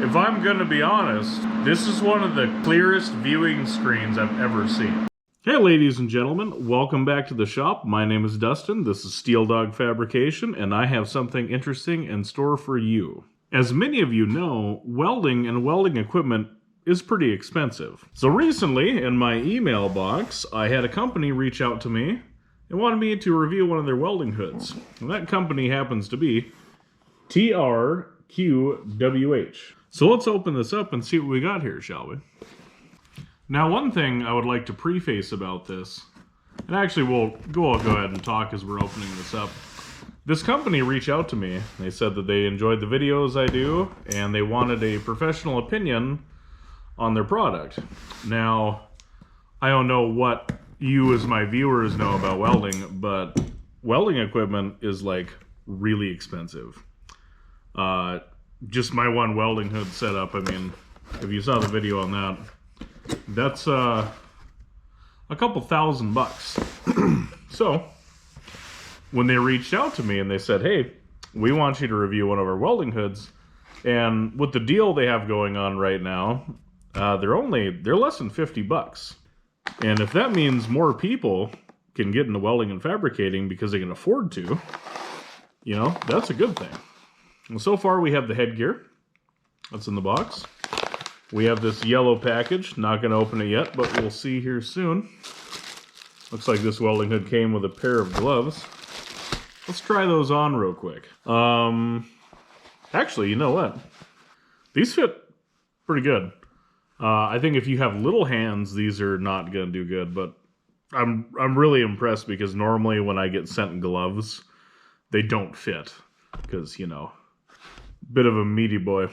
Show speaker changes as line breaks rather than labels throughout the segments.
If I'm gonna be honest, this is one of the clearest viewing screens I've ever seen. Hey ladies and gentlemen, welcome back to the shop. My name is Dustin, this is Steel Dog Fabrication, and I have something interesting in store for you. As many of you know, welding and welding equipment is pretty expensive. So recently, in my email box, I had a company reach out to me and wanted me to review one of their welding hoods. And that company happens to be TRQWH. So let's open this up and see what we got here, shall we? Now, one thing I would like to preface about this, and actually I'll go ahead and talk as we're opening this up. This company reached out to me. They said that they enjoyed the videos I do, and they wanted a professional opinion on their product. Now, I don't know what you as my viewers know about welding, but welding equipment is like really expensive. Just my one welding hood setup, I mean, if you saw the video on that, that's a couple $1,000. So, when they reached out to me and they said, hey, we want you to review one of our welding hoods, and with the deal they have going on right now, they're less than $50. And if that means more people can get into welding and fabricating because they can afford to, you know, that's a good thing. And so far we have the headgear that's in the box. We have this yellow package. Not going to open it yet, but we'll see here soon. Looks like this welding hood came with a pair of gloves. Let's try those on real quick. Actually, you know what? These fit pretty good. I think if you have little hands, these are not going to do good, but I'm really impressed because normally when I get sent gloves, they don't fit because, you know, bit of a meaty boy.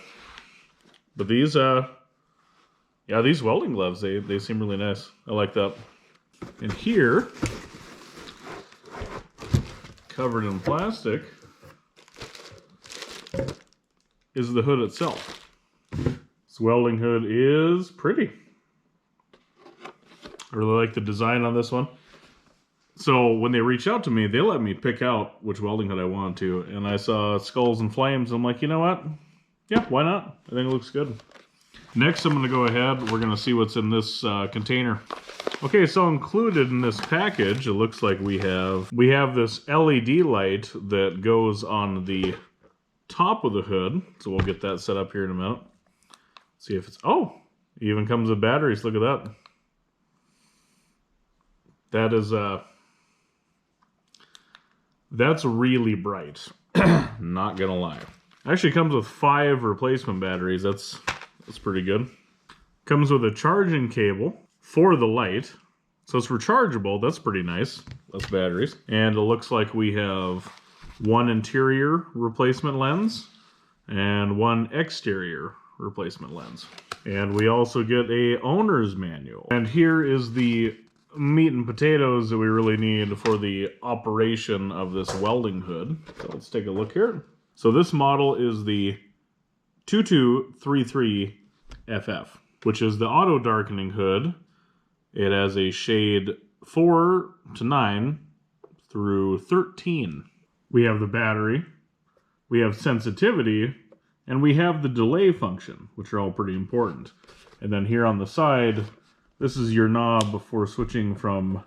But these, yeah, these welding gloves, they seem really nice. I like that. And here, covered in plastic, is the hood itself. This welding hood is pretty. I really like the design on this one. So when they reached out to me, they let me pick out which welding hood I wanted to, and I saw Skulls and Flames. I'm like, you know what? Yeah, why not? I think it looks good. Next, I'm going to go ahead. We're going to see what's in this container. Okay, so included in this package, it looks like we have this LED light that goes on the top of the hood. So we'll get that set up here in a minute. See if it's, oh, it even comes with batteries. Look at that. That is, that's really bright. Not gonna lie. Actually comes with 5 replacement batteries. That's pretty good. Comes with a charging cable for the light. So it's rechargeable. That's pretty nice. Less batteries. And it looks like we have 1 interior replacement lens and 1 exterior replacement lens. And we also get a owner's manual. And here is the meat and potatoes that we really need for the operation of this welding hood. So let's take a look here. So this model is the 2233FF, which is the auto-darkening hood. It has a shade 4 to 9 through 13. We have the battery, we have sensitivity, and we have the delay function, which are all pretty important. And then here on the side, this is your knob before switching from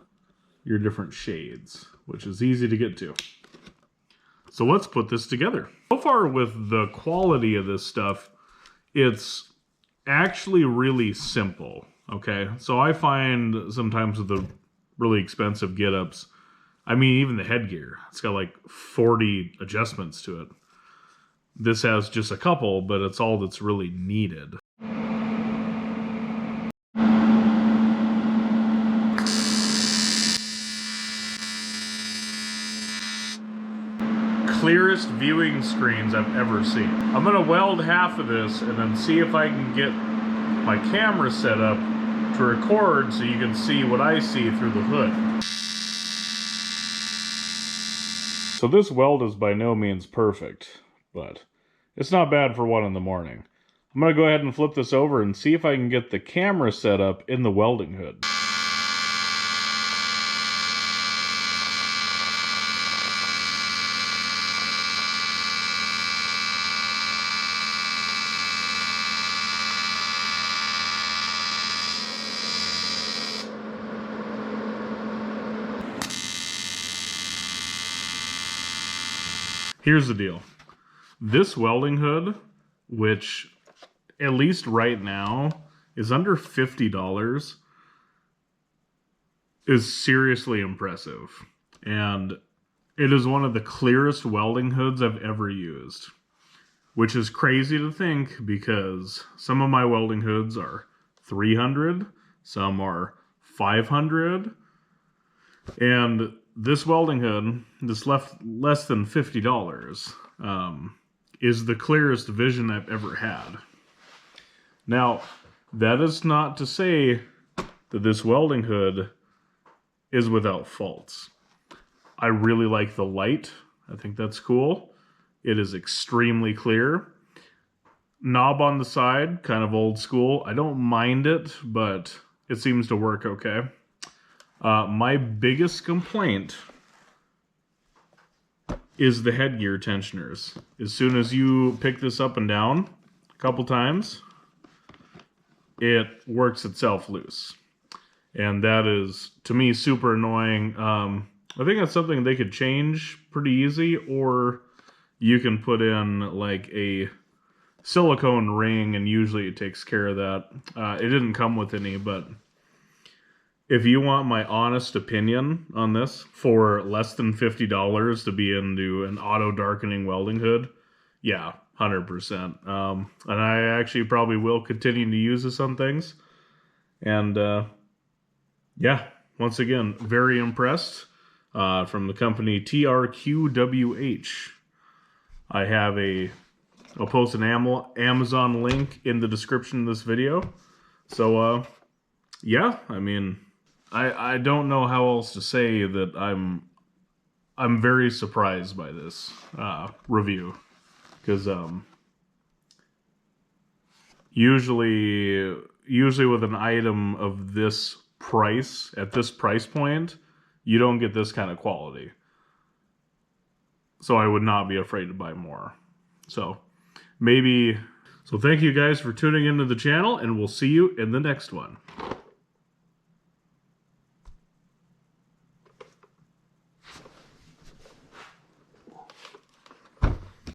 your different shades, which is easy to get to. So let's put this together. So far with the quality of this stuff, it's actually really simple, okay? So I find sometimes with the really expensive get-ups, I mean, even the headgear, it's got like 40 adjustments to it. This has just a couple, but it's all that's really needed. Clearest viewing screens I've ever seen. I'm gonna weld half of this and then see if I can get my camera set up to record so you can see what I see through the hood. So this weld is by no means perfect, but it's not bad for 1 in the morning. I'm gonna go ahead and flip this over and see if I can get the camera set up in the welding hood. Here's the deal. This welding hood, which at least right now is under $50, is seriously impressive. And it is one of the clearest welding hoods I've ever used, which is crazy to think because some of my welding hoods are $300, some are $500, and this welding hood, this less than $50, is the clearest vision I've ever had. Now, that is not to say that this welding hood is without faults. I really like the light. I think that's cool. It is extremely clear. Knob on the side, kind of old school. I don't mind it, but it seems to work okay. My biggest complaint is the headgear tensioners. As soon as you pick this up and down a couple times, it works itself loose. And that is, to me, super annoying. I think that's something they could change pretty easy, or you can put in like a silicone ring and usually it takes care of that. It didn't come with any, but if you want my honest opinion on this, for less than $50 to be into an auto-darkening welding hood, yeah, 100%. And I actually probably will continue to use this on things. And yeah, once again, very impressed. From the company TRQWH. I'll post an Amazon link in the description of this video. So, yeah, I mean, I don't know how else to say that I'm very surprised by this review, because usually with an item of this price, at this price point, you don't get this kind of quality. So I would not be afraid to buy more. So thank you guys for tuning into the channel, and we'll see you in the next one.